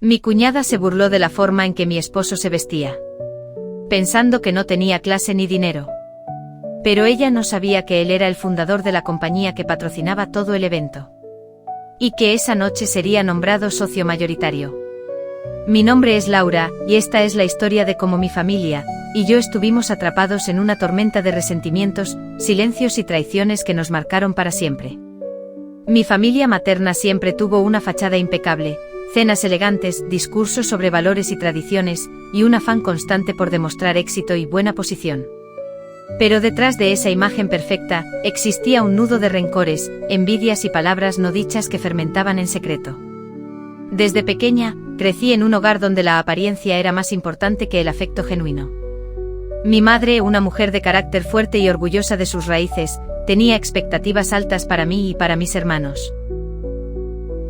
Mi cuñada se burló de la forma en que mi esposo se vestía, pensando que no tenía clase ni dinero. Pero ella no sabía que él era el fundador de la compañía que patrocinaba todo el evento. Y que esa noche sería nombrado socio mayoritario. Mi nombre es Laura, y esta es la historia de cómo mi familia y yo estuvimos atrapados en una tormenta de resentimientos, silencios y traiciones que nos marcaron para siempre. Mi familia materna siempre tuvo una fachada impecable, cenas elegantes, discursos sobre valores y tradiciones, y un afán constante por demostrar éxito y buena posición. Pero detrás de esa imagen perfecta, existía un nudo de rencores, envidias y palabras no dichas que fermentaban en secreto. Desde pequeña, crecí en un hogar donde la apariencia era más importante que el afecto genuino. Mi madre, una mujer de carácter fuerte y orgullosa de sus raíces, tenía expectativas altas para mí y para mis hermanos.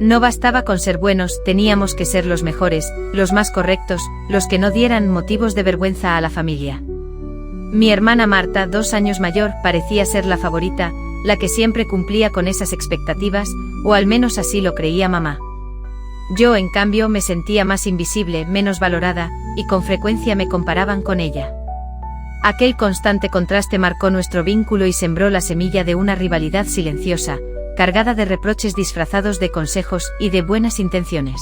No bastaba con ser buenos, teníamos que ser los mejores, los más correctos, los que no dieran motivos de vergüenza a la familia. Mi hermana Marta, 2 años mayor, parecía ser la favorita, la que siempre cumplía con esas expectativas, o al menos así lo creía mamá. Yo, en cambio, me sentía más invisible, menos valorada, y con frecuencia me comparaban con ella. Aquel constante contraste marcó nuestro vínculo y sembró la semilla de una rivalidad silenciosa, cargada de reproches disfrazados de consejos y de buenas intenciones.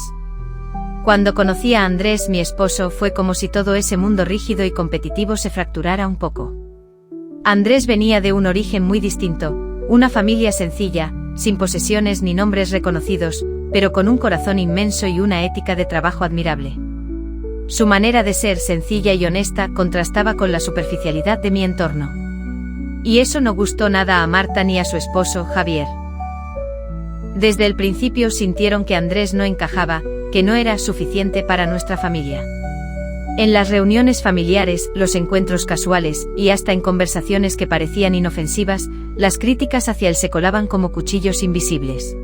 Cuando conocí a Andrés, mi esposo, fue como si todo ese mundo rígido y competitivo se fracturara un poco. Andrés venía de un origen muy distinto, una familia sencilla, sin posesiones ni nombres reconocidos, pero con un corazón inmenso y una ética de trabajo admirable. Su manera de ser, sencilla y honesta, contrastaba con la superficialidad de mi entorno. Y eso no gustó nada a Marta ni a su esposo, Javier. Desde el principio sintieron que Andrés no encajaba, que no era suficiente para nuestra familia. En las reuniones familiares, los encuentros casuales, y hasta en conversaciones que parecían inofensivas, las críticas hacia él se colaban como cuchillos invisibles.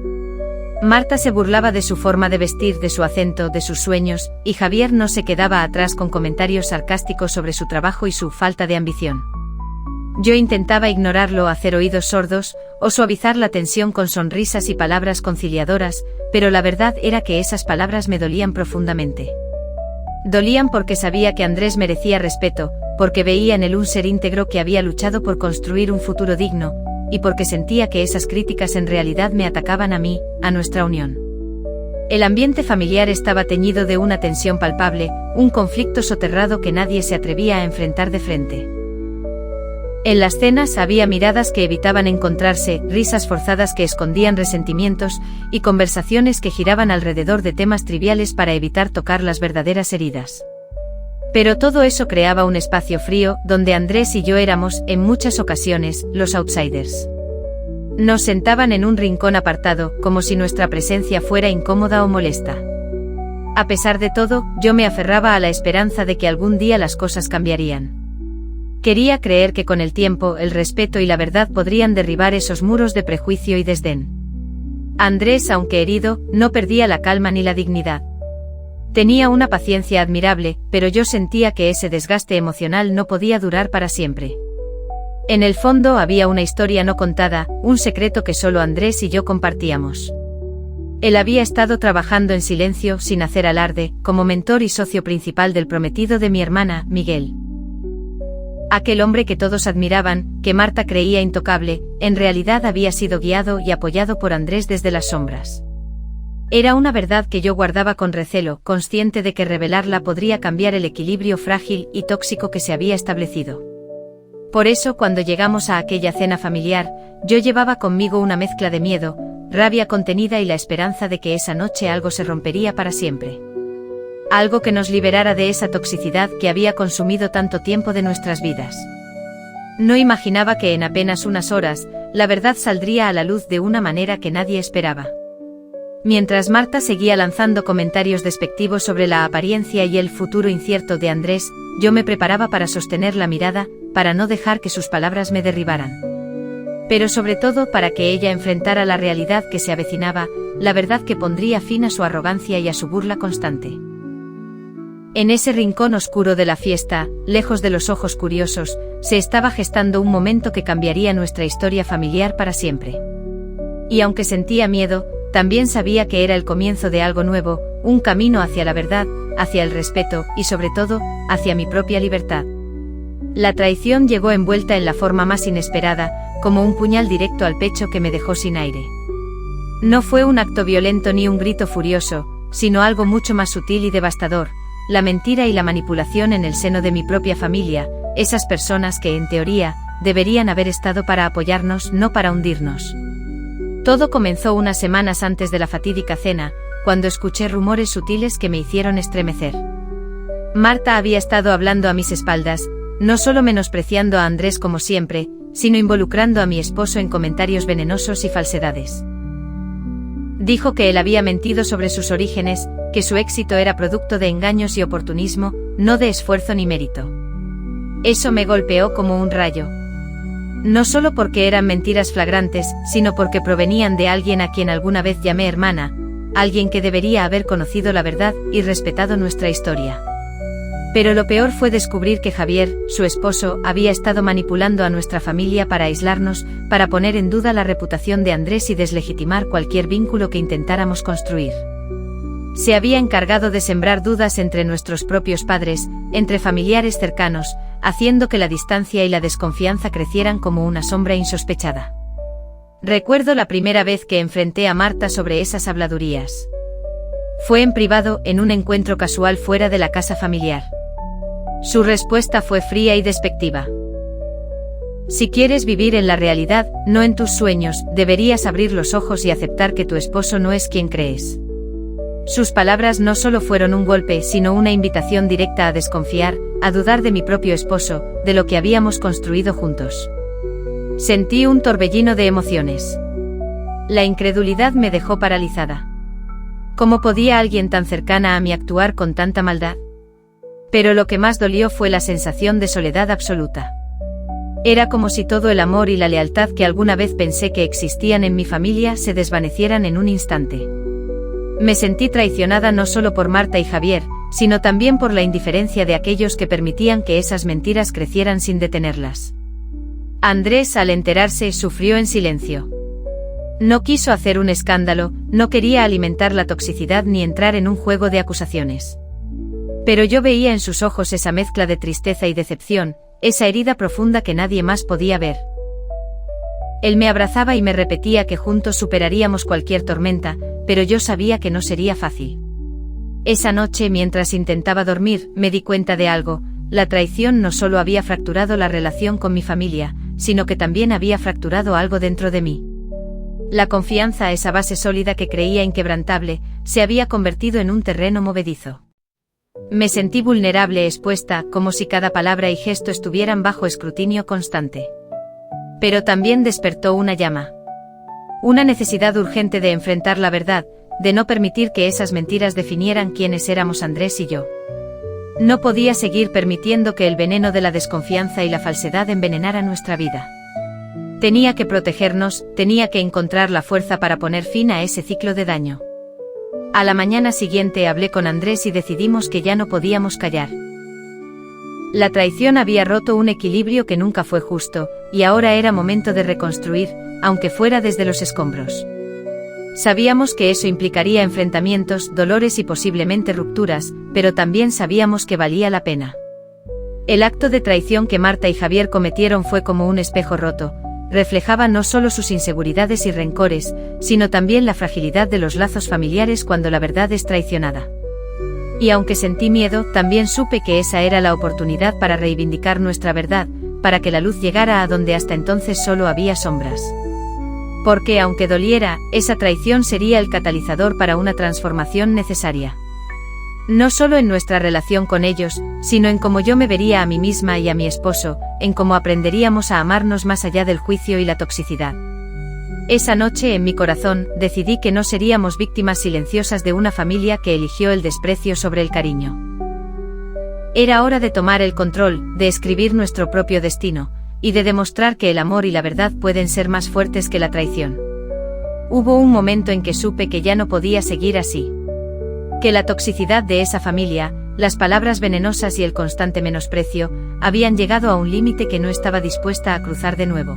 Marta se burlaba de su forma de vestir, de su acento, de sus sueños, y Javier no se quedaba atrás con comentarios sarcásticos sobre su trabajo y su falta de ambición. Yo intentaba ignorarlo, hacer oídos sordos, o suavizar la tensión con sonrisas y palabras conciliadoras, pero la verdad era que esas palabras me dolían profundamente. Dolían porque sabía que Andrés merecía respeto, porque veía en él un ser íntegro que había luchado por construir un futuro digno, y porque sentía que esas críticas en realidad me atacaban a mí, a nuestra unión. El ambiente familiar estaba teñido de una tensión palpable, un conflicto soterrado que nadie se atrevía a enfrentar de frente. En las cenas había miradas que evitaban encontrarse, risas forzadas que escondían resentimientos, y conversaciones que giraban alrededor de temas triviales para evitar tocar las verdaderas heridas. Pero todo eso creaba un espacio frío, donde Andrés y yo éramos, en muchas ocasiones, los outsiders. Nos sentaban en un rincón apartado, como si nuestra presencia fuera incómoda o molesta. A pesar de todo, yo me aferraba a la esperanza de que algún día las cosas cambiarían. Quería creer que con el tiempo, el respeto y la verdad podrían derribar esos muros de prejuicio y desdén. Andrés, aunque herido, no perdía la calma ni la dignidad. Tenía una paciencia admirable, pero yo sentía que ese desgaste emocional no podía durar para siempre. En el fondo había una historia no contada, un secreto que solo Andrés y yo compartíamos. Él había estado trabajando en silencio, sin hacer alarde, como mentor y socio principal del prometido de mi hermana, Miguel. Aquel hombre que todos admiraban, que Marta creía intocable, en realidad había sido guiado y apoyado por Andrés desde las sombras. Era una verdad que yo guardaba con recelo, consciente de que revelarla podría cambiar el equilibrio frágil y tóxico que se había establecido. Por eso, cuando llegamos a aquella cena familiar, yo llevaba conmigo una mezcla de miedo, rabia contenida y la esperanza de que esa noche algo se rompería para siempre. Algo que nos liberara de esa toxicidad que había consumido tanto tiempo de nuestras vidas. No imaginaba que en apenas unas horas, la verdad saldría a la luz de una manera que nadie esperaba. Mientras Marta seguía lanzando comentarios despectivos sobre la apariencia y el futuro incierto de Andrés, yo me preparaba para sostener la mirada, para no dejar que sus palabras me derribaran. Pero sobre todo para que ella enfrentara la realidad que se avecinaba, la verdad que pondría fin a su arrogancia y a su burla constante. En ese rincón oscuro de la fiesta, lejos de los ojos curiosos, se estaba gestando un momento que cambiaría nuestra historia familiar para siempre. Y aunque sentía miedo, también sabía que era el comienzo de algo nuevo, un camino hacia la verdad, hacia el respeto y sobre todo, hacia mi propia libertad. La traición llegó envuelta en la forma más inesperada, como un puñal directo al pecho que me dejó sin aire. No fue un acto violento ni un grito furioso, sino algo mucho más sutil y devastador, la mentira y la manipulación en el seno de mi propia familia, esas personas que, en teoría, deberían haber estado para apoyarnos, no para hundirnos. Todo comenzó unas semanas antes de la fatídica cena, cuando escuché rumores sutiles que me hicieron estremecer. Marta había estado hablando a mis espaldas, no solo menospreciando a Andrés como siempre, sino involucrando a mi esposo en comentarios venenosos y falsedades. Dijo que él había mentido sobre sus orígenes, que su éxito era producto de engaños y oportunismo, no de esfuerzo ni mérito. Eso me golpeó como un rayo. No solo porque eran mentiras flagrantes, sino porque provenían de alguien a quien alguna vez llamé hermana, alguien que debería haber conocido la verdad y respetado nuestra historia. Pero lo peor fue descubrir que Javier, su esposo, había estado manipulando a nuestra familia para aislarnos, para poner en duda la reputación de Andrés y deslegitimar cualquier vínculo que intentáramos construir. Se había encargado de sembrar dudas entre nuestros propios padres, entre familiares cercanos, haciendo que la distancia y la desconfianza crecieran como una sombra insospechada. Recuerdo la primera vez que enfrenté a Marta sobre esas habladurías. Fue en privado, en un encuentro casual fuera de la casa familiar. Su respuesta fue fría y despectiva. Si quieres vivir en la realidad, no en tus sueños, deberías abrir los ojos y aceptar que tu esposo no es quien crees. Sus palabras no solo fueron un golpe, sino una invitación directa a desconfiar, a dudar de mi propio esposo, de lo que habíamos construido juntos. Sentí un torbellino de emociones. La incredulidad me dejó paralizada. ¿Cómo podía alguien tan cercana a mí actuar con tanta maldad? Pero lo que más dolió fue la sensación de soledad absoluta. Era como si todo el amor y la lealtad que alguna vez pensé que existían en mi familia se desvanecieran en un instante. Me sentí traicionada no solo por Marta y Javier, sino también por la indiferencia de aquellos que permitían que esas mentiras crecieran sin detenerlas. Andrés, al enterarse, sufrió en silencio. No quiso hacer un escándalo, no quería alimentar la toxicidad ni entrar en un juego de acusaciones. Pero yo veía en sus ojos esa mezcla de tristeza y decepción, esa herida profunda que nadie más podía ver. Él me abrazaba y me repetía que juntos superaríamos cualquier tormenta, pero yo sabía que no sería fácil. Esa noche, mientras intentaba dormir, me di cuenta de algo: la traición no solo había fracturado la relación con mi familia, sino que también había fracturado algo dentro de mí. La confianza, esa base sólida que creía inquebrantable, se había convertido en un terreno movedizo. Me sentí vulnerable, expuesta, como si cada palabra y gesto estuvieran bajo escrutinio constante. Pero también despertó una llama. Una necesidad urgente de enfrentar la verdad, de no permitir que esas mentiras definieran quiénes éramos Andrés y yo. No podía seguir permitiendo que el veneno de la desconfianza y la falsedad envenenara nuestra vida. Tenía que protegernos, tenía que encontrar la fuerza para poner fin a ese ciclo de daño. A la mañana siguiente hablé con Andrés y decidimos que ya no podíamos callar. La traición había roto un equilibrio que nunca fue justo, y ahora era momento de reconstruir, aunque fuera desde los escombros. Sabíamos que eso implicaría enfrentamientos, dolores y posiblemente rupturas, pero también sabíamos que valía la pena. El acto de traición que Marta y Javier cometieron fue como un espejo roto. Reflejaba no solo sus inseguridades y rencores, sino también la fragilidad de los lazos familiares cuando la verdad es traicionada. Y aunque sentí miedo, también supe que esa era la oportunidad para reivindicar nuestra verdad, para que la luz llegara a donde hasta entonces solo había sombras. Porque aunque doliera, esa traición sería el catalizador para una transformación necesaria. No solo en nuestra relación con ellos, sino en cómo yo me vería a mí misma y a mi esposo, en cómo aprenderíamos a amarnos más allá del juicio y la toxicidad. Esa noche, en mi corazón, decidí que no seríamos víctimas silenciosas de una familia que eligió el desprecio sobre el cariño. Era hora de tomar el control, de escribir nuestro propio destino, y de demostrar que el amor y la verdad pueden ser más fuertes que la traición. Hubo un momento en que supe que ya no podía seguir así. Que la toxicidad de esa familia, las palabras venenosas y el constante menosprecio, habían llegado a un límite que no estaba dispuesta a cruzar de nuevo.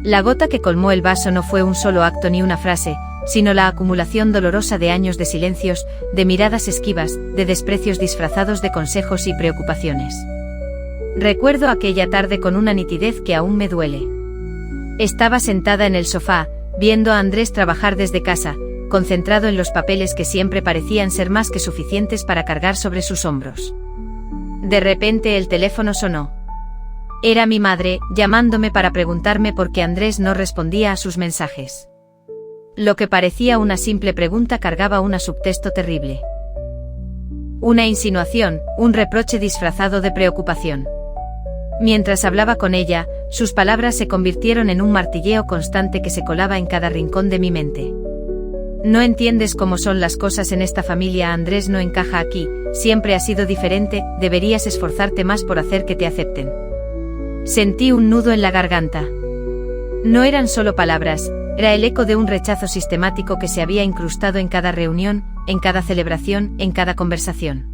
La gota que colmó el vaso no fue un solo acto ni una frase, sino la acumulación dolorosa de años de silencios, de miradas esquivas, de desprecios disfrazados de consejos y preocupaciones. Recuerdo aquella tarde con una nitidez que aún me duele. Estaba sentada en el sofá, viendo a Andrés trabajar desde casa, concentrado en los papeles que siempre parecían ser más que suficientes para cargar sobre sus hombros. De repente el teléfono sonó. Era mi madre, llamándome para preguntarme por qué Andrés no respondía a sus mensajes. Lo que parecía una simple pregunta cargaba un subtexto terrible. Una insinuación, un reproche disfrazado de preocupación. Mientras hablaba con ella, sus palabras se convirtieron en un martilleo constante que se colaba en cada rincón de mi mente. No entiendes cómo son las cosas en esta familia, Andrés no encaja aquí, siempre ha sido diferente, deberías esforzarte más por hacer que te acepten. Sentí un nudo en la garganta. No eran solo palabras, era el eco de un rechazo sistemático que se había incrustado en cada reunión, en cada celebración, en cada conversación.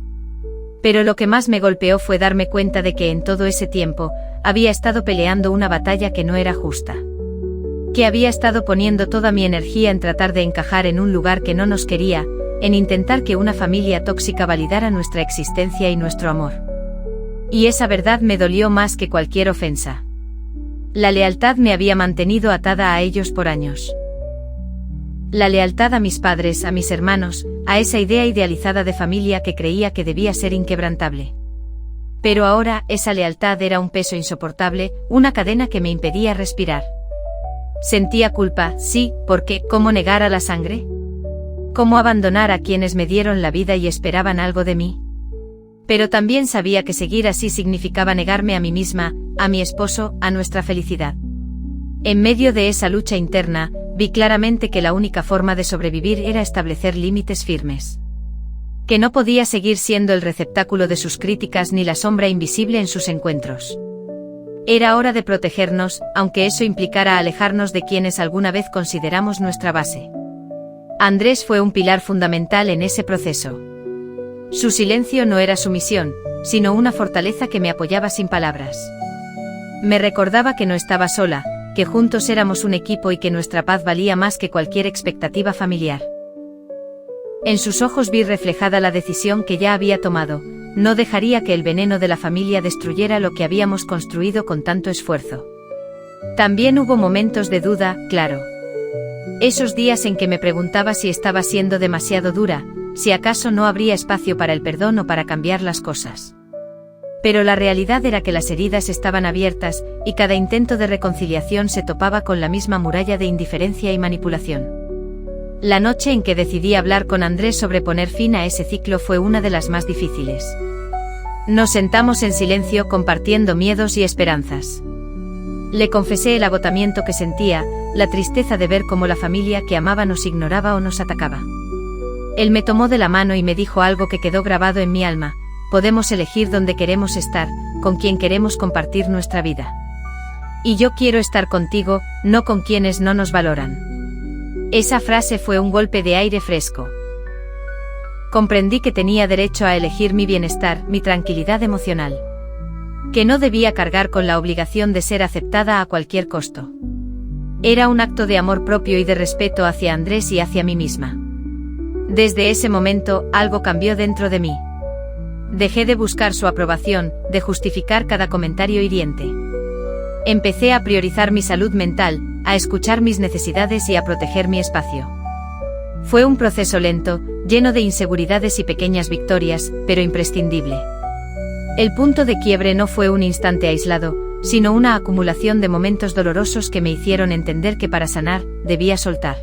Pero lo que más me golpeó fue darme cuenta de que en todo ese tiempo, había estado peleando una batalla que no era justa. Que había estado poniendo toda mi energía en tratar de encajar en un lugar que no nos quería, en intentar que una familia tóxica validara nuestra existencia y nuestro amor. Y esa verdad me dolió más que cualquier ofensa. La lealtad me había mantenido atada a ellos por años. La lealtad a mis padres, a mis hermanos, a esa idea idealizada de familia que creía que debía ser inquebrantable. Pero ahora, esa lealtad era un peso insoportable, una cadena que me impedía respirar. Sentía culpa, sí, porque, ¿cómo negar a la sangre? ¿Cómo abandonar a quienes me dieron la vida y esperaban algo de mí? Pero también sabía que seguir así significaba negarme a mí misma, a mi esposo, a nuestra felicidad. En medio de esa lucha interna, vi claramente que la única forma de sobrevivir era establecer límites firmes. Que no podía seguir siendo el receptáculo de sus críticas ni la sombra invisible en sus encuentros. Era hora de protegernos, aunque eso implicara alejarnos de quienes alguna vez consideramos nuestra base. Andrés fue un pilar fundamental en ese proceso. Su silencio no era sumisión, sino una fortaleza que me apoyaba sin palabras. Me recordaba que no estaba sola, que juntos éramos un equipo y que nuestra paz valía más que cualquier expectativa familiar. En sus ojos vi reflejada la decisión que ya había tomado, no dejaría que el veneno de la familia destruyera lo que habíamos construido con tanto esfuerzo. También hubo momentos de duda, claro. Esos días en que me preguntaba si estaba siendo demasiado dura, si acaso no habría espacio para el perdón o para cambiar las cosas. Pero la realidad era que las heridas estaban abiertas, y cada intento de reconciliación se topaba con la misma muralla de indiferencia y manipulación. La noche en que decidí hablar con Andrés sobre poner fin a ese ciclo fue una de las más difíciles. Nos sentamos en silencio compartiendo miedos y esperanzas. Le confesé el agotamiento que sentía, la tristeza de ver cómo la familia que amaba nos ignoraba o nos atacaba. Él me tomó de la mano y me dijo algo que quedó grabado en mi alma: podemos elegir dónde queremos estar, con quién queremos compartir nuestra vida. Y yo quiero estar contigo, no con quienes no nos valoran. Esa frase fue un golpe de aire fresco. Comprendí que tenía derecho a elegir mi bienestar, mi tranquilidad emocional. Que no debía cargar con la obligación de ser aceptada a cualquier costo. Era un acto de amor propio y de respeto hacia Andrés y hacia mí misma. Desde ese momento, algo cambió dentro de mí. Dejé de buscar su aprobación, de justificar cada comentario hiriente. Empecé a priorizar mi salud mental, a escuchar mis necesidades y a proteger mi espacio. Fue un proceso lento, lleno de inseguridades y pequeñas victorias, pero imprescindible. El punto de quiebre no fue un instante aislado, sino una acumulación de momentos dolorosos que me hicieron entender que para sanar, debía soltar.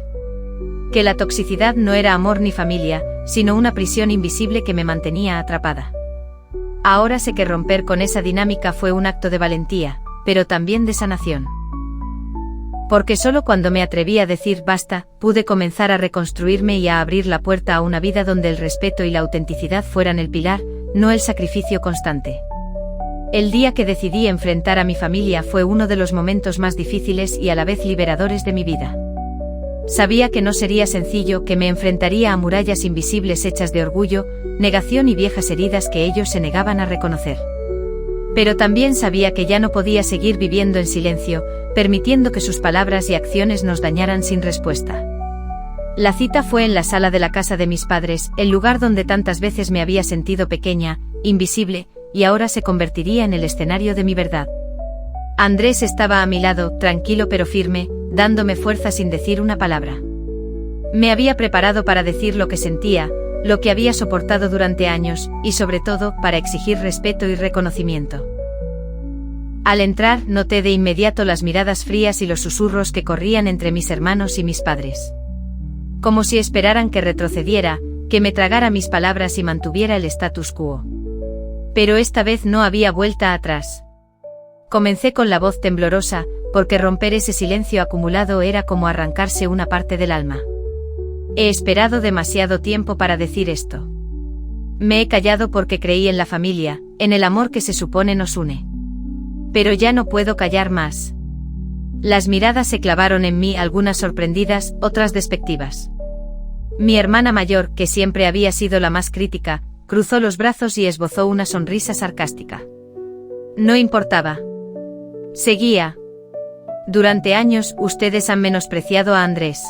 Que la toxicidad no era amor ni familia, sino una prisión invisible que me mantenía atrapada. Ahora sé que romper con esa dinámica fue un acto de valentía, pero también de sanación. Porque solo cuando me atreví a decir basta, pude comenzar a reconstruirme y a abrir la puerta a una vida donde el respeto y la autenticidad fueran el pilar, no el sacrificio constante. El día que decidí enfrentar a mi familia fue uno de los momentos más difíciles y a la vez liberadores de mi vida. Sabía que no sería sencillo, que me enfrentaría a murallas invisibles hechas de orgullo, negación y viejas heridas que ellos se negaban a reconocer. Pero también sabía que ya no podía seguir viviendo en silencio, permitiendo que sus palabras y acciones nos dañaran sin respuesta. La cita fue en la sala de la casa de mis padres, el lugar donde tantas veces me había sentido pequeña, invisible, y ahora se convertiría en el escenario de mi verdad. Andrés estaba a mi lado, tranquilo pero firme, dándome fuerza sin decir una palabra. Me había preparado para decir lo que sentía, lo que había soportado durante años, y sobre todo, para exigir respeto y reconocimiento. Al entrar, noté de inmediato las miradas frías y los susurros que corrían entre mis hermanos y mis padres. Como si esperaran que retrocediera, que me tragara mis palabras y mantuviera el status quo. Pero esta vez no había vuelta atrás. Comencé con la voz temblorosa, porque romper ese silencio acumulado era como arrancarse una parte del alma. He esperado demasiado tiempo para decir esto. Me he callado porque creí en la familia, en el amor que se supone nos une. Pero ya no puedo callar más. Las miradas se clavaron en mí, algunas sorprendidas, otras despectivas. Mi hermana mayor, que siempre había sido la más crítica, cruzó los brazos y esbozó una sonrisa sarcástica. No importaba. Seguía. Durante años, ustedes han menospreciado a Andrés.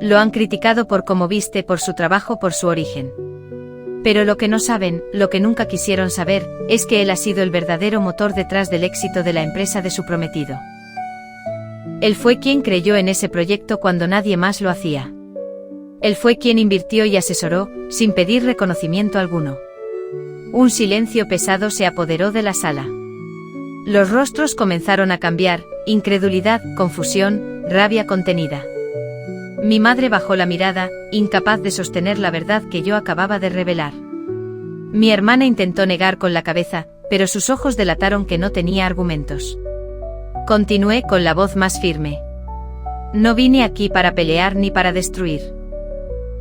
Lo han criticado por cómo viste, por su trabajo, por su origen. Pero lo que no saben, lo que nunca quisieron saber, es que él ha sido el verdadero motor detrás del éxito de la empresa de su prometido. Él fue quien creyó en ese proyecto cuando nadie más lo hacía. Él fue quien invirtió y asesoró, sin pedir reconocimiento alguno. Un silencio pesado se apoderó de la sala. Los rostros comenzaron a cambiar, incredulidad, confusión, rabia contenida. Mi madre bajó la mirada, incapaz de sostener la verdad que yo acababa de revelar. Mi hermana intentó negar con la cabeza, pero sus ojos delataron que no tenía argumentos. Continué con la voz más firme. No vine aquí para pelear ni para destruir.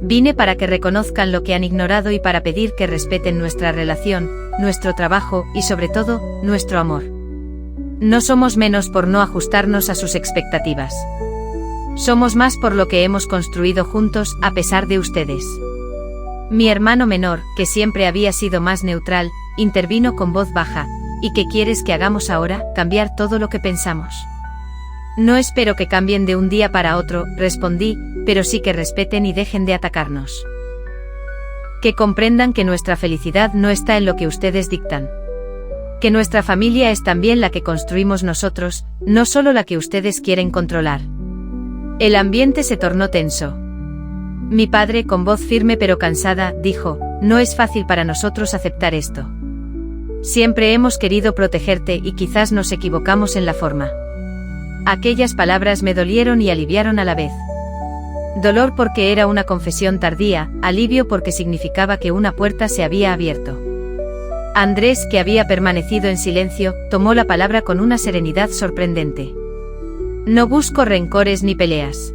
Vine para que reconozcan lo que han ignorado y para pedir que respeten nuestra relación, nuestro trabajo y sobre todo, nuestro amor. No somos menos por no ajustarnos a sus expectativas. Somos más por lo que hemos construido juntos, a pesar de ustedes. Mi hermano menor, que siempre había sido más neutral, intervino con voz baja. ¿Y qué quieres que hagamos ahora? Cambiar todo lo que pensamos. No espero que cambien de un día para otro, respondí, pero sí que respeten y dejen de atacarnos. Que comprendan que nuestra felicidad no está en lo que ustedes dictan. Que nuestra familia es también la que construimos nosotros, no solo la que ustedes quieren controlar. El ambiente se tornó tenso. Mi padre, con voz firme pero cansada, dijo, no es fácil para nosotros aceptar esto. Siempre hemos querido protegerte y quizás nos equivocamos en la forma. Aquellas palabras me dolieron y aliviaron a la vez. Dolor porque era una confesión tardía, alivio porque significaba que una puerta se había abierto. Andrés, que había permanecido en silencio, tomó la palabra con una serenidad sorprendente. No busco rencores ni peleas.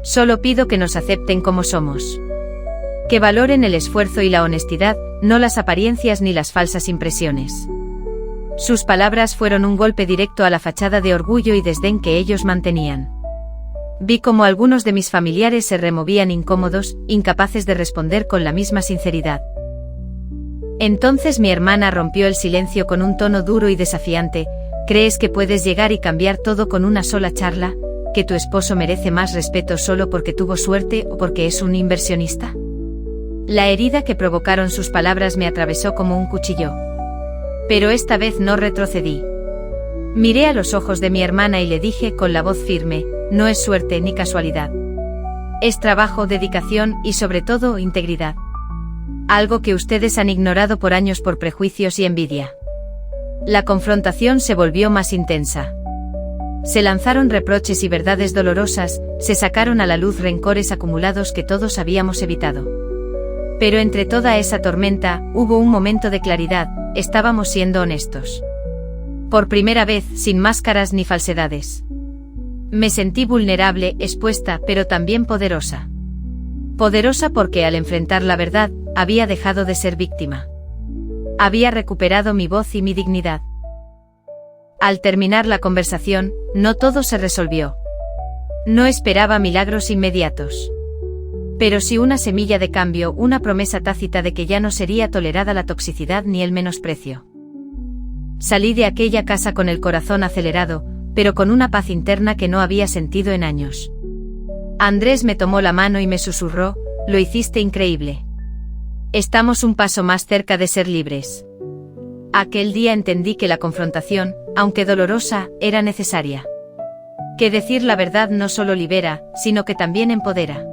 Solo pido que nos acepten como somos. Que valoren el esfuerzo y la honestidad, no las apariencias ni las falsas impresiones. Sus palabras fueron un golpe directo a la fachada de orgullo y desdén que ellos mantenían. Vi cómo algunos de mis familiares se removían incómodos, incapaces de responder con la misma sinceridad. Entonces mi hermana rompió el silencio con un tono duro y desafiante. ¿Crees que puedes llegar y cambiar todo con una sola charla? ¿Que tu esposo merece más respeto solo porque tuvo suerte o porque es un inversionista? La herida que provocaron sus palabras me atravesó como un cuchillo. Pero esta vez no retrocedí. Miré a los ojos de mi hermana y le dije con la voz firme, no es suerte ni casualidad. Es trabajo, dedicación y sobre todo integridad. Algo que ustedes han ignorado por años por prejuicios y envidia. La confrontación se volvió más intensa. Se lanzaron reproches y verdades dolorosas, se sacaron a la luz rencores acumulados que todos habíamos evitado. Pero entre toda esa tormenta, hubo un momento de claridad, estábamos siendo honestos. Por primera vez, sin máscaras ni falsedades. Me sentí vulnerable, expuesta, pero también poderosa. Poderosa porque al enfrentar la verdad, había dejado de ser víctima. Había recuperado mi voz y mi dignidad. Al terminar la conversación, no todo se resolvió. No esperaba milagros inmediatos. Pero sí una semilla de cambio, una promesa tácita de que ya no sería tolerada la toxicidad ni el menosprecio. Salí de aquella casa con el corazón acelerado, pero con una paz interna que no había sentido en años. Andrés me tomó la mano y me susurró: lo hiciste increíble. Estamos un paso más cerca de ser libres. Aquel día entendí que la confrontación, aunque dolorosa, era necesaria. Que decir la verdad no solo libera, sino que también empodera.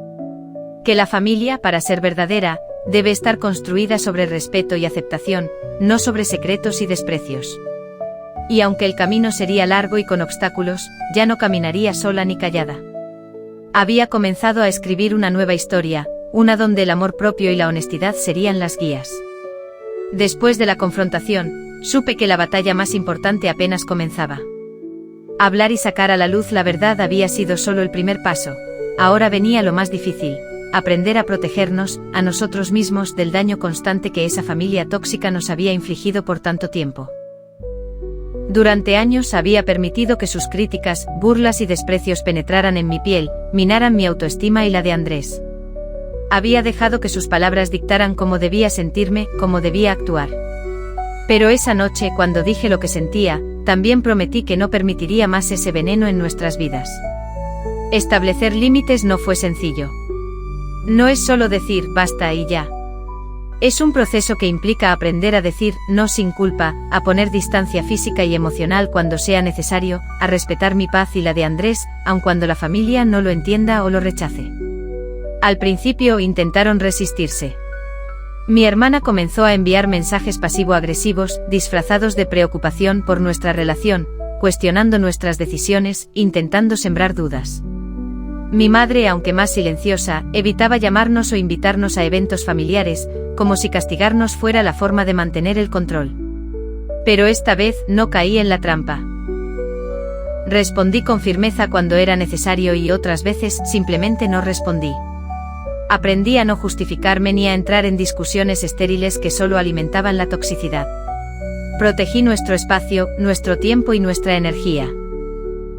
Que la familia, para ser verdadera, debe estar construida sobre respeto y aceptación, no sobre secretos y desprecios. Y aunque el camino sería largo y con obstáculos, ya no caminaría sola ni callada. Había comenzado a escribir una nueva historia, una donde el amor propio y la honestidad serían las guías. Después de la confrontación, supe que la batalla más importante apenas comenzaba. Hablar y sacar a la luz la verdad había sido solo el primer paso. Ahora venía lo más difícil: aprender a protegernos, a nosotros mismos, del daño constante que esa familia tóxica nos había infligido por tanto tiempo. Durante años había permitido que sus críticas, burlas y desprecios penetraran en mi piel, minaran mi autoestima y la de Andrés. Había dejado que sus palabras dictaran cómo debía sentirme, cómo debía actuar. Pero esa noche, cuando dije lo que sentía, también prometí que no permitiría más ese veneno en nuestras vidas. Establecer límites no fue sencillo. No es solo decir basta y ya. Es un proceso que implica aprender a decir no sin culpa, a poner distancia física y emocional cuando sea necesario, a respetar mi paz y la de Andrés, aun cuando la familia no lo entienda o lo rechace. Al principio intentaron resistirse. Mi hermana comenzó a enviar mensajes pasivo-agresivos, disfrazados de preocupación por nuestra relación, cuestionando nuestras decisiones, intentando sembrar dudas. Mi madre, aunque más silenciosa, evitaba llamarnos o invitarnos a eventos familiares, como si castigarnos fuera la forma de mantener el control. Pero esta vez no caí en la trampa. Respondí con firmeza cuando era necesario y otras veces simplemente no respondí. Aprendí a no justificarme ni a entrar en discusiones estériles que solo alimentaban la toxicidad. Protegí nuestro espacio, nuestro tiempo y nuestra energía.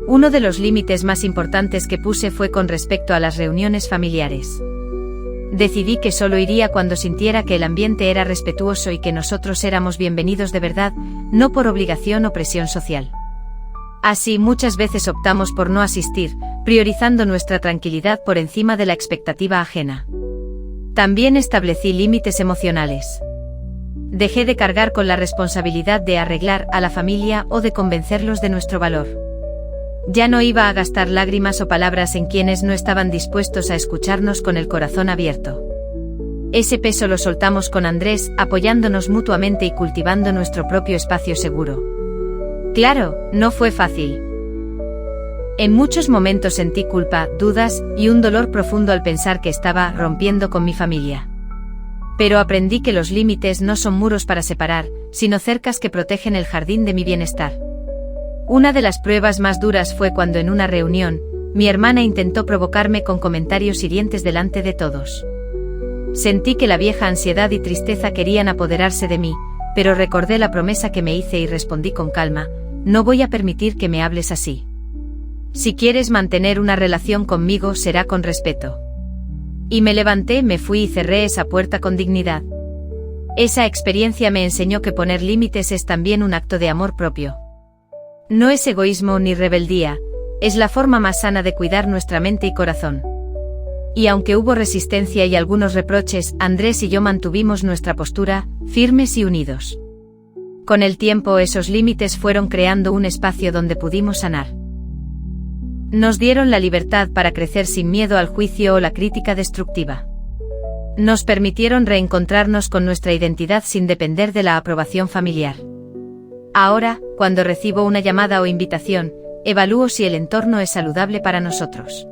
Uno de los límites más importantes que puse fue con respecto a las reuniones familiares. Decidí que solo iría cuando sintiera que el ambiente era respetuoso y que nosotros éramos bienvenidos de verdad, no por obligación o presión social. Así muchas veces optamos por no asistir, priorizando nuestra tranquilidad por encima de la expectativa ajena. También establecí límites emocionales. Dejé de cargar con la responsabilidad de arreglar a la familia o de convencerlos de nuestro valor. Ya no iba a gastar lágrimas o palabras en quienes no estaban dispuestos a escucharnos con el corazón abierto. Ese peso lo soltamos con Andrés, apoyándonos mutuamente y cultivando nuestro propio espacio seguro. Claro, no fue fácil. En muchos momentos sentí culpa, dudas y un dolor profundo al pensar que estaba rompiendo con mi familia. Pero aprendí que los límites no son muros para separar, sino cercas que protegen el jardín de mi bienestar. Una de las pruebas más duras fue cuando en una reunión, mi hermana intentó provocarme con comentarios hirientes delante de todos. Sentí que la vieja ansiedad y tristeza querían apoderarse de mí, pero recordé la promesa que me hice y respondí con calma: no voy a permitir que me hables así. Si quieres mantener una relación conmigo, será con respeto. Y me levanté, me fui y cerré esa puerta con dignidad. Esa experiencia me enseñó que poner límites es también un acto de amor propio. No es egoísmo ni rebeldía, es la forma más sana de cuidar nuestra mente y corazón. Y aunque hubo resistencia y algunos reproches, Andrés y yo mantuvimos nuestra postura, firmes y unidos. Con el tiempo esos límites fueron creando un espacio donde pudimos sanar. Nos dieron la libertad para crecer sin miedo al juicio o la crítica destructiva. Nos permitieron reencontrarnos con nuestra identidad sin depender de la aprobación familiar. Ahora, cuando recibo una llamada o invitación, evalúo si el entorno es saludable para nosotros.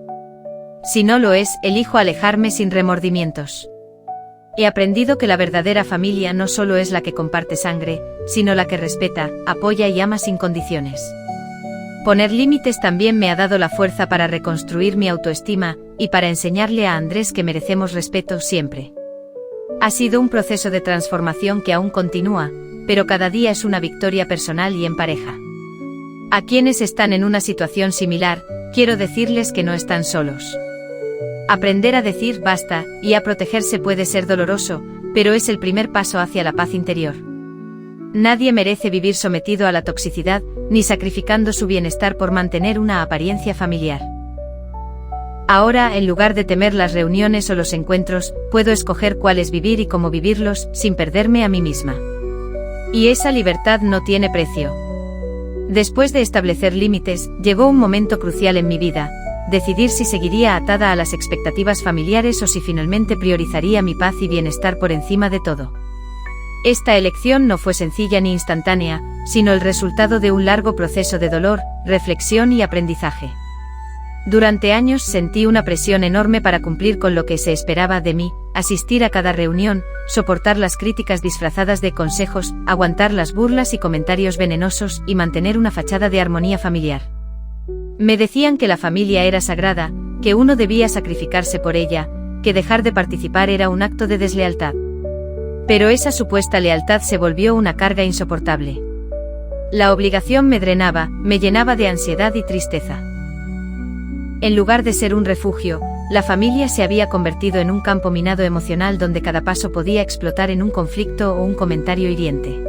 Si no lo es, elijo alejarme sin remordimientos. He aprendido que la verdadera familia no solo es la que comparte sangre, sino la que respeta, apoya y ama sin condiciones. Poner límites también me ha dado la fuerza para reconstruir mi autoestima, y para enseñarle a Andrés que merecemos respeto siempre. Ha sido un proceso de transformación que aún continúa, pero cada día es una victoria personal y en pareja. A quienes están en una situación similar, quiero decirles que no están solos. Aprender a decir basta y a protegerse puede ser doloroso, pero es el primer paso hacia la paz interior. Nadie merece vivir sometido a la toxicidad, ni sacrificando su bienestar por mantener una apariencia familiar. Ahora, en lugar de temer las reuniones o los encuentros, puedo escoger cuáles vivir y cómo vivirlos, sin perderme a mí misma. Y esa libertad no tiene precio. Después de establecer límites, llegó un momento crucial en mi vida: decidir si seguiría atada a las expectativas familiares o si finalmente priorizaría mi paz y bienestar por encima de todo. Esta elección no fue sencilla ni instantánea, sino el resultado de un largo proceso de dolor, reflexión y aprendizaje. Durante años sentí una presión enorme para cumplir con lo que se esperaba de mí: asistir a cada reunión, soportar las críticas disfrazadas de consejos, aguantar las burlas y comentarios venenosos y mantener una fachada de armonía familiar. Me decían que la familia era sagrada, que uno debía sacrificarse por ella, que dejar de participar era un acto de deslealtad. Pero esa supuesta lealtad se volvió una carga insoportable. La obligación me drenaba, me llenaba de ansiedad y tristeza. En lugar de ser un refugio, la familia se había convertido en un campo minado emocional donde cada paso podía explotar en un conflicto o un comentario hiriente.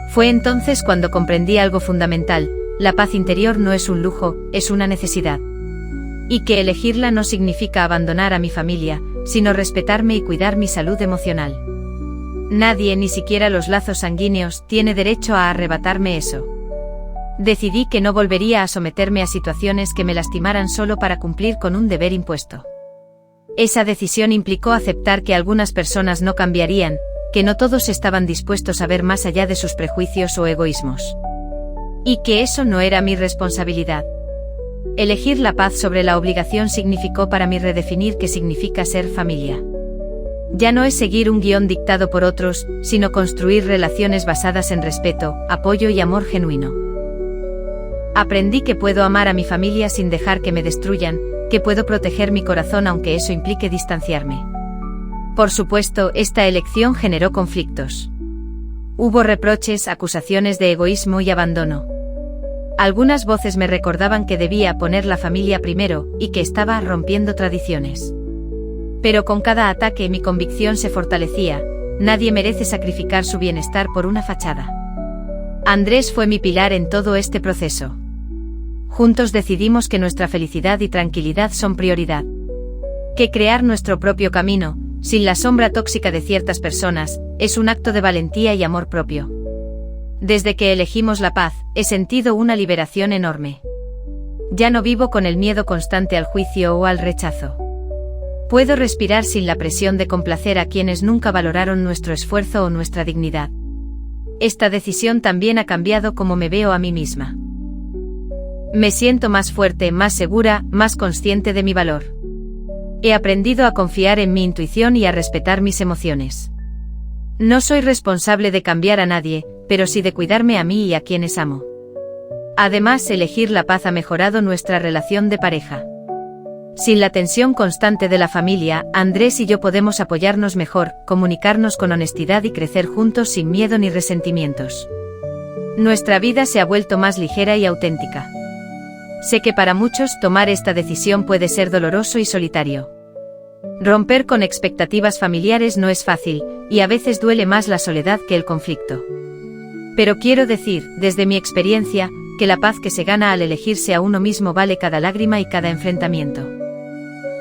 Fue entonces cuando comprendí algo fundamental: la paz interior no es un lujo, es una necesidad. Y que elegirla no significa abandonar a mi familia, sino respetarme y cuidar mi salud emocional. Nadie, ni siquiera los lazos sanguíneos, tiene derecho a arrebatarme eso. Decidí que no volvería a someterme a situaciones que me lastimaran solo para cumplir con un deber impuesto. Esa decisión implicó aceptar que algunas personas no cambiarían, que no todos estaban dispuestos a ver más allá de sus prejuicios o egoísmos. Y que eso no era mi responsabilidad. Elegir la paz sobre la obligación significó para mí redefinir qué significa ser familia. Ya no es seguir un guión dictado por otros, sino construir relaciones basadas en respeto, apoyo y amor genuino. Aprendí que puedo amar a mi familia sin dejar que me destruyan, que puedo proteger mi corazón aunque eso implique distanciarme. Por supuesto, esta elección generó conflictos. Hubo reproches, acusaciones de egoísmo y abandono. Algunas voces me recordaban que debía poner la familia primero, y que estaba rompiendo tradiciones. Pero con cada ataque mi convicción se fortalecía: nadie merece sacrificar su bienestar por una fachada. Andrés fue mi pilar en todo este proceso. Juntos decidimos que nuestra felicidad y tranquilidad son prioridad. Que crear nuestro propio camino, sin la sombra tóxica de ciertas personas, es un acto de valentía y amor propio. Desde que elegimos la paz, he sentido una liberación enorme. Ya no vivo con el miedo constante al juicio o al rechazo. Puedo respirar sin la presión de complacer a quienes nunca valoraron nuestro esfuerzo o nuestra dignidad. Esta decisión también ha cambiado cómo me veo a mí misma. Me siento más fuerte, más segura, más consciente de mi valor. He aprendido a confiar en mi intuición y a respetar mis emociones. No soy responsable de cambiar a nadie, pero sí de cuidarme a mí y a quienes amo. Además, elegir la paz ha mejorado nuestra relación de pareja. Sin la tensión constante de la familia, Andrés y yo podemos apoyarnos mejor, comunicarnos con honestidad y crecer juntos sin miedo ni resentimientos. Nuestra vida se ha vuelto más ligera y auténtica. Sé que para muchos tomar esta decisión puede ser doloroso y solitario. Romper con expectativas familiares no es fácil, y a veces duele más la soledad que el conflicto. Pero quiero decir, desde mi experiencia, que la paz que se gana al elegirse a uno mismo vale cada lágrima y cada enfrentamiento.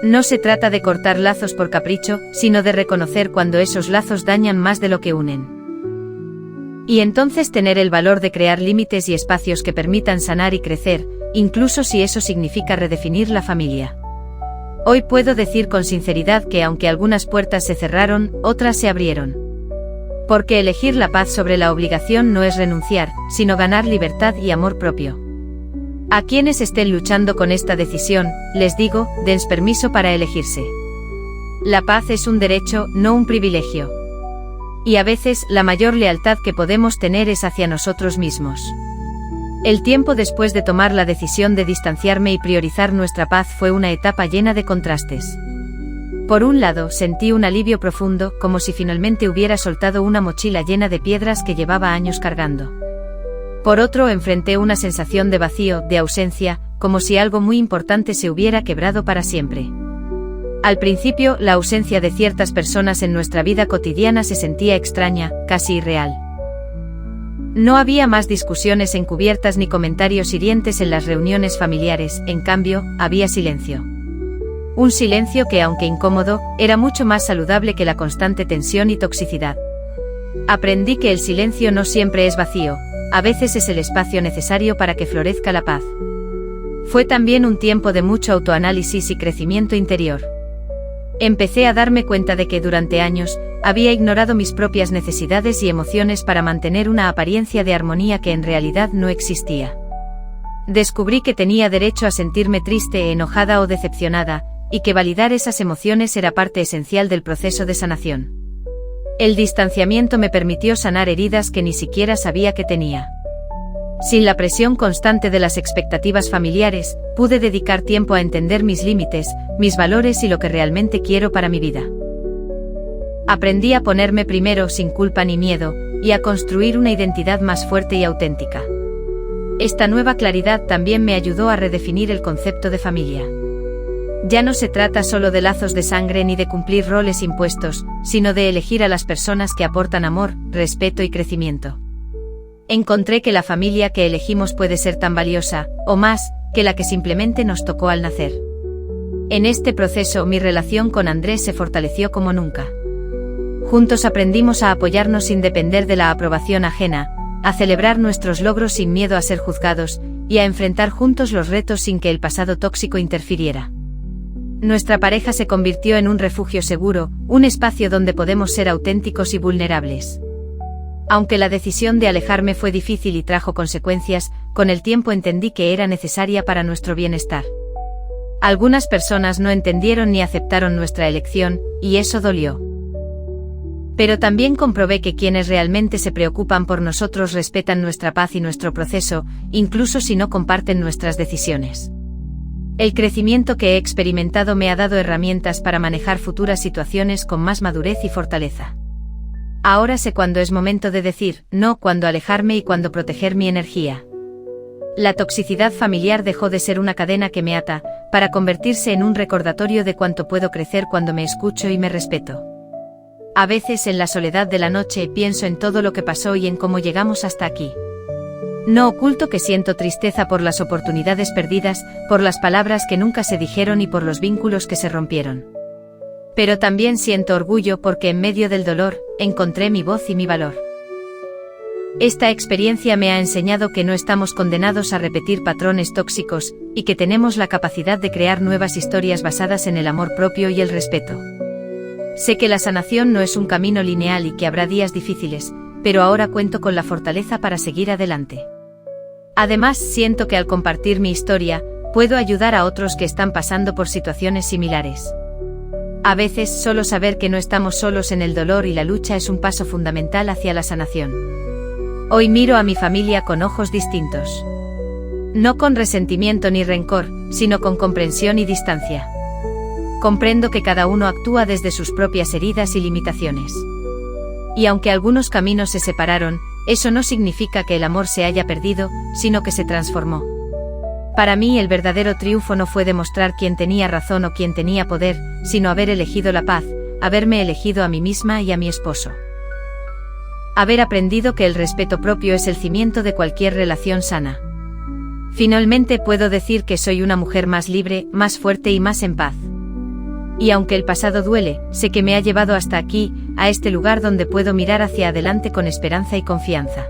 No se trata de cortar lazos por capricho, sino de reconocer cuando esos lazos dañan más de lo que unen. Y entonces tener el valor de crear límites y espacios que permitan sanar y crecer, incluso si eso significa redefinir la familia. Hoy puedo decir con sinceridad que aunque algunas puertas se cerraron, otras se abrieron. Porque elegir la paz sobre la obligación no es renunciar, sino ganar libertad y amor propio. A quienes estén luchando con esta decisión, les digo, dense permiso para elegirse. La paz es un derecho, no un privilegio. Y a veces, la mayor lealtad que podemos tener es hacia nosotros mismos. El tiempo después de tomar la decisión de distanciarme y priorizar nuestra paz fue una etapa llena de contrastes. Por un lado, sentí un alivio profundo, como si finalmente hubiera soltado una mochila llena de piedras que llevaba años cargando. Por otro, enfrenté una sensación de vacío, de ausencia, como si algo muy importante se hubiera quebrado para siempre. Al principio, la ausencia de ciertas personas en nuestra vida cotidiana se sentía extraña, casi irreal. No había más discusiones encubiertas ni comentarios hirientes en las reuniones familiares, en cambio, había silencio. Un silencio que, aunque incómodo, era mucho más saludable que la constante tensión y toxicidad. Aprendí que el silencio no siempre es vacío, a veces es el espacio necesario para que florezca la paz. Fue también un tiempo de mucho autoanálisis y crecimiento interior. Empecé a darme cuenta de que durante años había ignorado mis propias necesidades y emociones para mantener una apariencia de armonía que en realidad no existía. Descubrí que tenía derecho a sentirme triste, enojada o decepcionada, y que validar esas emociones era parte esencial del proceso de sanación. El distanciamiento me permitió sanar heridas que ni siquiera sabía que tenía. Sin la presión constante de las expectativas familiares, pude dedicar tiempo a entender mis límites, mis valores y lo que realmente quiero para mi vida. Aprendí a ponerme primero sin culpa ni miedo, y a construir una identidad más fuerte y auténtica. Esta nueva claridad también me ayudó a redefinir el concepto de familia. Ya no se trata solo de lazos de sangre ni de cumplir roles impuestos, sino de elegir a las personas que aportan amor, respeto y crecimiento. Encontré que la familia que elegimos puede ser tan valiosa, o más, que la que simplemente nos tocó al nacer. En este proceso mi relación con Andrés se fortaleció como nunca. Juntos aprendimos a apoyarnos sin depender de la aprobación ajena, a celebrar nuestros logros sin miedo a ser juzgados, y a enfrentar juntos los retos sin que el pasado tóxico interfiriera. Nuestra pareja se convirtió en un refugio seguro, un espacio donde podemos ser auténticos y vulnerables. Aunque la decisión de alejarme fue difícil y trajo consecuencias, con el tiempo entendí que era necesaria para nuestro bienestar. Algunas personas no entendieron ni aceptaron nuestra elección, y eso dolió. Pero también comprobé que quienes realmente se preocupan por nosotros respetan nuestra paz y nuestro proceso, incluso si no comparten nuestras decisiones. El crecimiento que he experimentado me ha dado herramientas para manejar futuras situaciones con más madurez y fortaleza. Ahora sé cuándo es momento de decir no, cuándo alejarme y cuándo proteger mi energía. La toxicidad familiar dejó de ser una cadena que me ata, para convertirse en un recordatorio de cuánto puedo crecer cuando me escucho y me respeto. A veces en la soledad de la noche pienso en todo lo que pasó y en cómo llegamos hasta aquí. No oculto que siento tristeza por las oportunidades perdidas, por las palabras que nunca se dijeron y por los vínculos que se rompieron. Pero también siento orgullo porque en medio del dolor, encontré mi voz y mi valor. Esta experiencia me ha enseñado que no estamos condenados a repetir patrones tóxicos, y que tenemos la capacidad de crear nuevas historias basadas en el amor propio y el respeto. Sé que la sanación no es un camino lineal y que habrá días difíciles, pero ahora cuento con la fortaleza para seguir adelante. Además, siento que al compartir mi historia, puedo ayudar a otros que están pasando por situaciones similares. A veces, solo saber que no estamos solos en el dolor y la lucha es un paso fundamental hacia la sanación. Hoy miro a mi familia con ojos distintos. No con resentimiento ni rencor, sino con comprensión y distancia. Comprendo que cada uno actúa desde sus propias heridas y limitaciones. Y aunque algunos caminos se separaron, eso no significa que el amor se haya perdido, sino que se transformó. Para mí el verdadero triunfo no fue demostrar quién tenía razón o quién tenía poder, sino haber elegido la paz, haberme elegido a mí misma y a mi esposo. Haber aprendido que el respeto propio es el cimiento de cualquier relación sana. Finalmente puedo decir que soy una mujer más libre, más fuerte y más en paz. Y aunque el pasado duele, sé que me ha llevado hasta aquí, a este lugar donde puedo mirar hacia adelante con esperanza y confianza.